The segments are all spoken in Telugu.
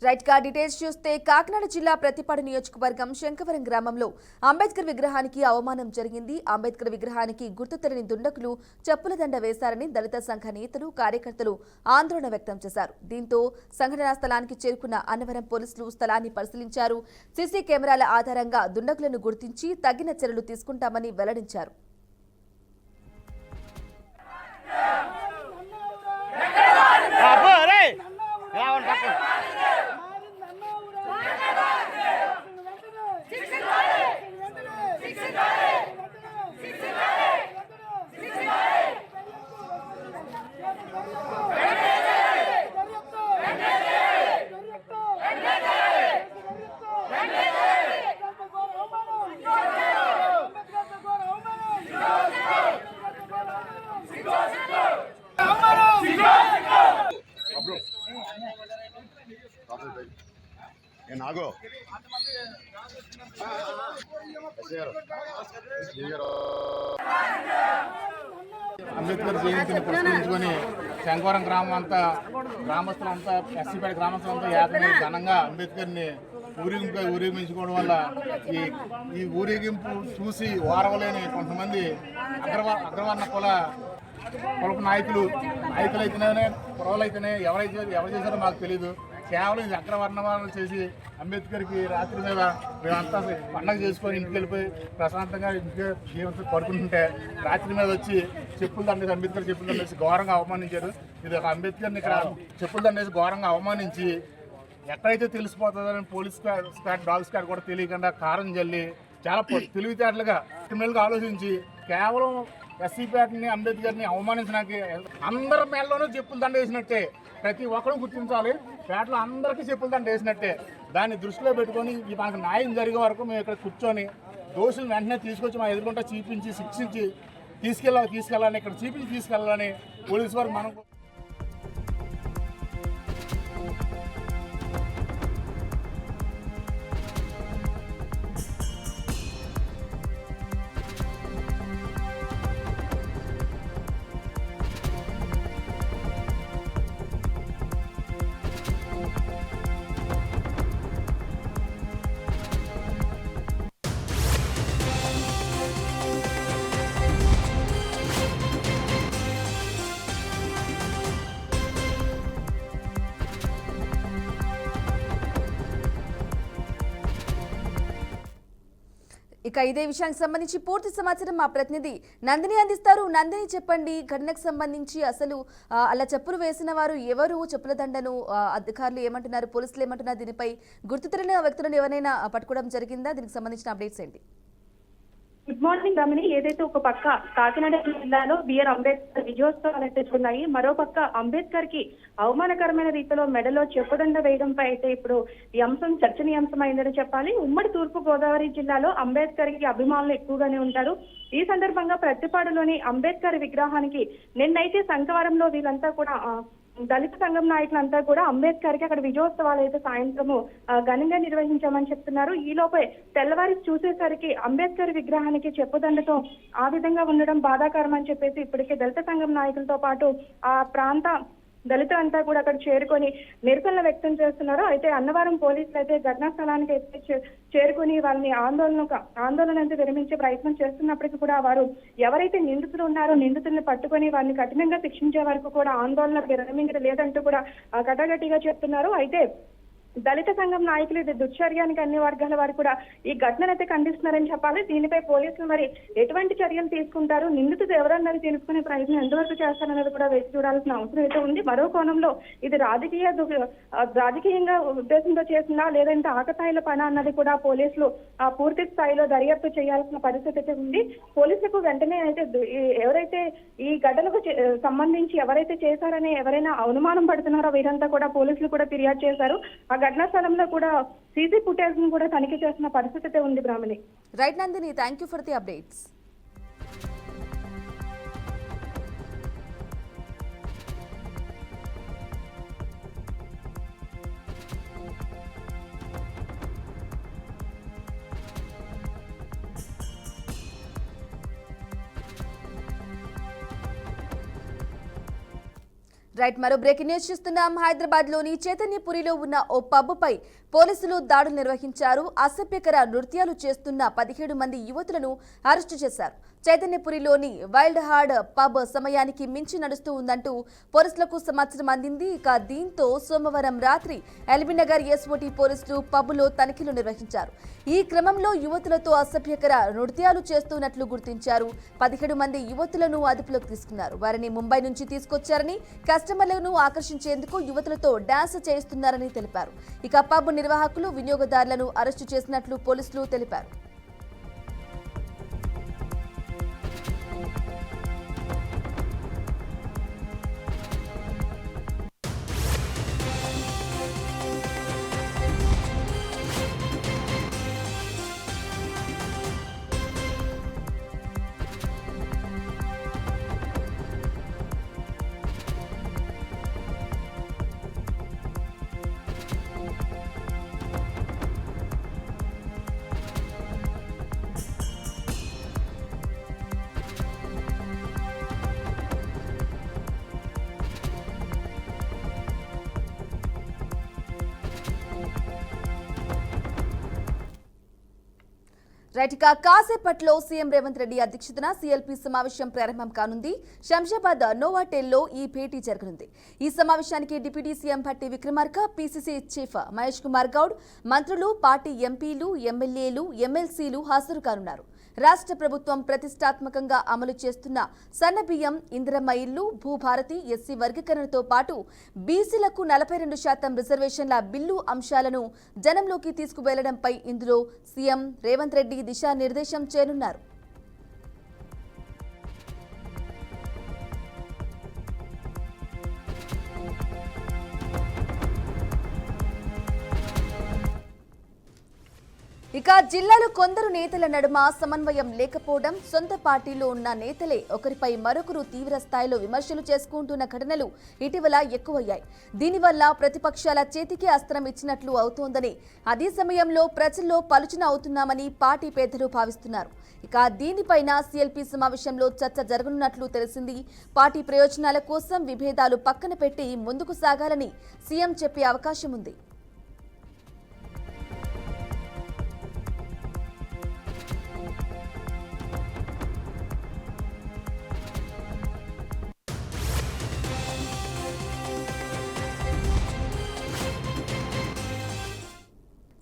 రైట్ గా డీటెయిల్స్ చూస్తే కాకినాడ జిల్లా ప్రతిపాడు నియోజకవర్గం శంకవరం గ్రామంలో అంబేద్కర్ విగ్రహానికి అవమానం జరిగింది. అంబేద్కర్ విగ్రహానికి గుర్తు తెలియని దుండకులు చెప్పుల దండ వేశారని దళిత సంఘ నేతలు కార్యకర్తలు ఆందోళన వ్యక్తం చేశారు. దీంతో సంఘటనా స్థలానికి చేరుకున్న అన్నవరం పోలీసులు స్థలాన్ని పరిశీలించారు. సీసీ కెమెరాల ఆధారంగా దుండకులను గుర్తించి తగిన చర్యలు తీసుకుంటామని వెల్లడించారు. నాగో అంబేద్కర్ జయంతిని పురస్కరించుకొని శంకవరం గ్రామస్తులంతా ఎస్సీపేట గ్రామస్తులంతా ఏకమై ఘనంగా అంబేద్కర్ని ఊరేగించుకోవడం వల్ల ఈ ఊరేగింపు చూసి ఓరవలేని కొంతమంది అగ్రవర్ణ కులపు నాయకులైతేనే కురవలైతేనే ఎవరు చేశారో మాకు తెలియదు. కేవలం ఇది అగ్రవర్ణవాదం చేసి అంబేద్కర్కి రాత్రి మీద మేమంతా పండగ చేసుకొని ఇంటికి వెళ్ళిపోయి ప్రశాంతంగా ఇంటికి జీవితం పడుకుంటుంటే రాత్రి మీద వచ్చి చెప్పులు దండేసి అంబేద్కర్ చెప్పులు దండేసి ఘోరంగా అవమానించారు. ఇది ఒక అంబేద్కర్ని ఇక్కడ చెప్పులు దండేసి ఘోరంగా అవమానించి ఎక్కడైతే తెలిసిపోతుందని పోలీస్ స్క్వాడ్ డాగ్ స్క్వాడ్ కూడా తెలియకుండా కారం జల్లి చాలా తెలివితేటలుగా క్రిమినల్గా ఆలోచించి కేవలం ఎస్సీపేటని అంబేద్కర్ని అవమానించడానికి అందరి మేళ్ళలోనూ చెప్పులు దండ వేసినట్టే ప్రతి ఒక్కరూ గుర్తించాలి. పేటలో అందరికీ చెప్పులు దండ వేసినట్టే దాన్ని దృష్టిలో పెట్టుకొని మనకు న్యాయం జరిగే వరకు మేము ఇక్కడ కూర్చొని దోషులను వెంటనే తీసుకొచ్చి మా ఎదురుకుంటా చూపించి శిక్షించి తీసుకెళ్ళాలని ఇక్కడ చూపించి తీసుకెళ్ళాలని పోలీసు వారికి మనం ఇక ఇదే విషయానికి సంబంధించి పూర్తి సమాచారం మా ప్రతినిధి నందిని అందిస్తారు. నందిని, చెప్పండి, ఘటనకు సంబంధించి అసలు అలా చెప్పులు వేసిన వారు ఎవరు? చెప్పుల దండను అధికారులు ఏమంటున్నారు, పోలీసులు ఏమంటున్నారు? దీనిపై గుర్తు తెలియని వ్యక్తులను ఎవరైనా పట్టుకోవడం జరిగిందా? దీనికి సంబంధించిన అప్డేట్స్ ఏంటి? గుడ్ మార్నింగ్ రమణి. ఏదైతే ఒక పక్క కాకినాడ జిల్లాలో బిఆర్ అంబేద్కర్ విజయోత్సవాలు తెచ్చుకున్నాయి, మరో పక్క అంబేద్కర్ కి అవమానకరమైన రీతిలో మెడలో చెప్పుదండ వేయడంపై అయితే ఇప్పుడు ఈ అంశం చర్చనీయాంశమైందని చెప్పాలి. ఉమ్మడి తూర్పు గోదావరి జిల్లాలో అంబేద్కర్ కి అభిమానులు ఎక్కువగానే ఉంటారు. ఈ సందర్భంగా ప్రతిపాడులోని అంబేద్కర్ విగ్రహానికి నిన్నైతే శంకవరంలో వీళ్ళంతా కూడా దళిత సంఘం నాయకులంతా కూడా అంబేద్కర్ కి అక్కడ విజయోత్సవాలు అయితే సాయంత్రము ఘనంగా నిర్వహించామని చెప్తున్నారు. ఈ లోపే తెల్లవారి చూసేసరికి అంబేద్కర్ విగ్రహానికి చెప్పుదండతో ఆ విధంగా ఉండడం బాధాకరం అని చెప్పేసి ఇప్పటికే దళిత సంఘం నాయకులతో పాటు ఆ ప్రాంత దళితులంతా కూడా అక్కడ చేరుకొని నిరసనలు వ్యక్తం చేస్తున్నారు. అయితే అన్నవరం పోలీసులు అయితే ఘటనా స్థలానికి అయితే చేరుకుని వాళ్ళని ఆందోళన అయితే విరమించే ప్రయత్నం చేస్తున్నప్పటికీ కూడా వారు ఎవరైతే నిందితులు ఉన్నారో నిందితుల్ని పట్టుకొని వారిని కఠినంగా శిక్షించే వరకు కూడా ఆందోళన విరమించడం లేదంటూ కూడా కటాగట్టిగా చెప్తున్నారు. అయితే దళిత సంఘం నాయకులు ఇది దుశ్చర్యానికి అన్ని వర్గాల వారు కూడా ఈ ఘటననైతే ఖండిస్తున్నారని చెప్పాలి. దీనిపై పోలీసులు మరి ఎటువంటి చర్యలు తీసుకుంటారు, నిందితులు ఎవరన్నది తెలుసుకునే ప్రయత్నం ఎంతవరకు చేస్తారన్నది కూడా వేచి చూడాల్సిన అవసరం అయితే ఉంది. మరో కోణంలో ఇది రాజకీయంగా ఉద్దేశంతో చేసిందా లేదంటే ఆకతాయిల పని అన్నది కూడా పోలీసులు పూర్తి స్థాయిలో దర్యాప్తు చేయాల్సిన పరిస్థితి అయితే ఉంది. పోలీసులకు వెంటనే అయితే ఎవరైతే ఈ ఘటనకు సంబంధించి ఎవరైతే చేశారని ఎవరైనా అనుమానం పడుతున్నారో వీరంతా కూడా పోలీసులు కూడా ఫిర్యాదు చేశారు. ఆ ఘటనా స్థలంలో కూడా సీసీ ఫుటేజ్ ను కూడా తనిఖీ చేసిన పరిస్థితి ఉంది. Brahmani. Right Nandini, thank you for the updates. Right, మరో బ్రేకింగ్ న్యూస్ చూస్తున్నాం. హైదరాబాద్ లోని చైతన్యపురిలో ఉన్న ఓ పబ్పై పోలీసులు దాడులు నిర్వహించారు. అసభ్యకర నృత్యాలు చేస్తున్న 17 మంది యువతులను అరెస్టు చేశారు. చైతన్యపురిలోని వైల్డ్ హార్డ్ పబ్ సమయానికి మించి నడుస్తూ ఉందంటూ పోలీసులకు సమాచారం అందింది. ఇక దీంతో సోమవారం రాత్రి ఎల్బీనగర్ ఎస్ఓటీ పోలీసులు పబ్లో తనిఖీలు నిర్వహించారు. ఈ క్రమంలో యువతులతో అసభ్యకర నృత్యాలు చేస్తున్నట్లు గుర్తించారు. 17 మంది యువతులను అదుపులోకి తీసుకున్నారు. వారిని ముంబై నుంచి తీసుకొచ్చారని, కస్టమర్లను ఆకర్షించేందుకు యువతులతో డాన్స్ చేయిస్తున్నారని తెలిపారు. ఇక పబ్ నిర్వాహకులు, వినియోగదారులను అరెస్టు చేసినట్లు పోలీసులు తెలిపారు. రైట్, ఇక కాసేపట్లో సీఎం రేవంత్ రెడ్డి అధ్యక్షతన సీఎల్పీ సమావేశం ప్రారంభం కానుంది. శంషాబాద్ నోవాటెల్లో ఈ భేటీ జరగనుంది. ఈ సమావేశానికి deputy CM Bhatti Vikramarka, PCC chief Mahesh Kumar Goud, మంత్రులు, పార్టీ ఎంపీలు, ఎమ్మెల్యేలు, ఎమ్మెల్సీలు హాజరు కానున్నారు. రాష్ట్ర ప్రభుత్వం ప్రతిష్టాత్మకంగా అమలు చేస్తున్న సన్నబియ్యం, ఇందిరమ్మ ఇల్లు, భూభారతి, ఎస్సీ వర్గీకరణతో పాటు బీసీలకు 42% రిజర్వేషన్ల బిల్లు అంశాలను జనంలోకి తీసుకువెళ్లడంపై ఇందులో సీఎం రేవంత్ రెడ్డి దిశానిర్దేశం చేయనున్నారు. ఇక జిల్లాలో కొందరు నేతల నడుమ సమన్వయం లేకపోవడం, సొంత పార్టీలో ఉన్న నేతలే ఒకరిపై మరొకరు తీవ్ర స్థాయిలో విమర్శలు చేసుకుంటున్న ఘటనలు ఇటీవల ఎక్కువయ్యాయి. దీనివల్ల ప్రతిపక్షాల చేతికి అస్త్రం ఇచ్చినట్లు అవుతోందని, అదే సమయంలో ప్రజల్లో పలుచన అవుతున్నామని పార్టీ పెద్దలు భావిస్తున్నారు. ఇక దీనిపైన సీఎల్పీ సమావేశంలో చర్చ జరగనున్నట్లు తెలిసింది. పార్టీ ప్రయోజనాల కోసం విభేదాలు పక్కన పెట్టి ముందుకు సాగాలని సీఎం చెప్పే అవకాశం ఉంది.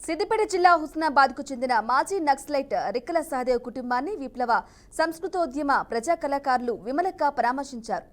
సిద్దిపేట జిల్లా హుస్నాబాద్కు చెందిన మాజీ నక్సలైట్ రిక్కల సహదేవ్ కుటుంబాన్ని విప్లవ సంస్కృతోద్యమ ప్రజా కళాకారులు విమలక్క పరామర్శించారు.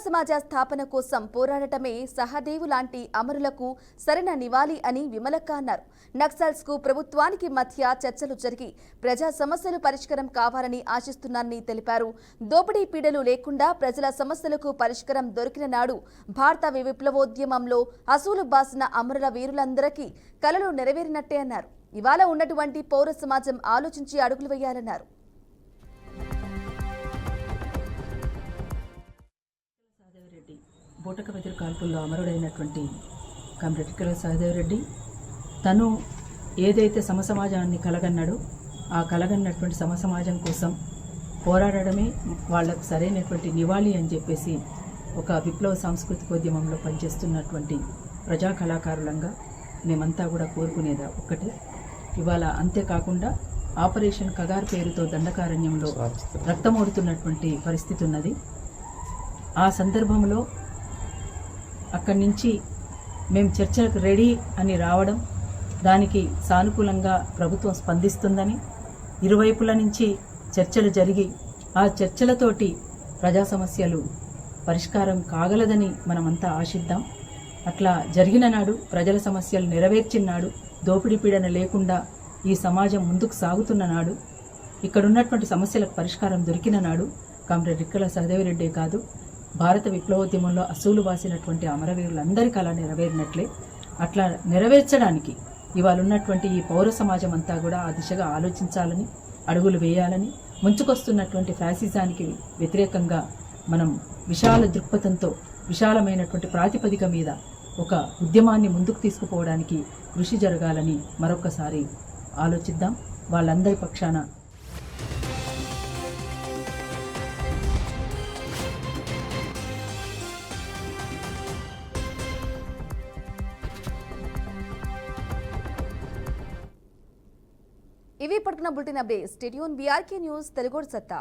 సమాజ స్థాపన కోసం పోరాడటమే సహదేవు లాంటి అమరులకు సరైన నివాళి అని విమలక్క అన్నారు. నక్సల్స్ కు ప్రభుత్వానికి మధ్య చర్చలు జరిగి ప్రజా సమస్యలు పరిష్కారం కావాలని ఆశిస్తున్నారని తెలిపారు. దోపిడీ పీడలు లేకుండా ప్రజల సమస్యలకు పరిష్కారం దొరికిన నాడు భారత విప్లవోద్యమంలో అసూలు బాసిన అమరుల వీరులందరికీ కలలు నెరవేరినట్టే అన్నారు. ఇవాళ ఉన్నటువంటి పౌర సమాజం ఆలోచించి అడుగులు వేయాలన్నారు. బోటక వెదురు కాల్పుల్లో అమరుడైనటువంటి కామ్రేడ్ రిక్కల సహదేవరెడ్డి తను ఏదైతే సమసమాజాన్ని కలగన్నాడో ఆ కలగన్నటువంటి సమసమాజం కోసం పోరాడడమే వాళ్ళకు సరైనటువంటి నివాళి అని చెప్పేసి ఒక విప్లవ సాంస్కృతికోద్యమంలో పనిచేస్తున్నటువంటి ప్రజా కళాకారులంగా మేమంతా కూడా కోరుకునేదా ఒక్కటే. ఇవాళ అంతేకాకుండా ఆపరేషన్ కగార్ పేరుతో దండకారణ్యంలో రక్తమోడుతున్నటువంటి పరిస్థితి ఉన్నది. ఆ సందర్భంలో అక్కడి నుంచి మేము చర్చలకు రెడీ అని రావడం, దానికి సానుకూలంగా ప్రభుత్వం స్పందిస్తుందని, ఇరువైపుల నుంచి చర్చలు జరిగి ఆ చర్చలతోటి ప్రజా సమస్యలు పరిష్కారం కాగలదని మనమంతా ఆశిద్దాం. అట్లా జరిగిన నాడు, ప్రజల సమస్యలు నెరవేర్చిన నాడు, దోపిడీ పీడన లేకుండా ఈ సమాజం ముందుకు సాగుతున్న నాడు, ఇక్కడున్నటువంటి సమస్యలకు పరిష్కారం దొరికిన నాడు కామ్రేడ్ రిక్కల సహదేవరెడ్డే కాదు, భారత విప్లవోద్యమంలో అసూలు బాసినటువంటి అమరవీరులందరి కళ నెరవేరినట్లే. అట్లా నెరవేర్చడానికి ఇవాళ ఉన్నటువంటి ఈ పౌర సమాజం అంతా కూడా ఆ దిశగా ఆలోచించాలని, అడుగులు వేయాలని, ముంచుకొస్తున్నటువంటి ఫ్యాసిజానికి వ్యతిరేకంగా మనం విశాల దృక్పథంతో, విశాలమైనటువంటి ప్రాతిపదిక మీద ఒక ఉద్యమాన్ని ముందుకు తీసుకుపోవడానికి కృషి జరగాలని మరొకసారి ఆలోచిద్దాం. వాళ్ళందరి పక్షాన ఇవి పడుతున్న బులెటిన్ అప్డేట్. స్టేడియోన్ బీఆర్కే న్యూస్ తెలుగు సత్తా.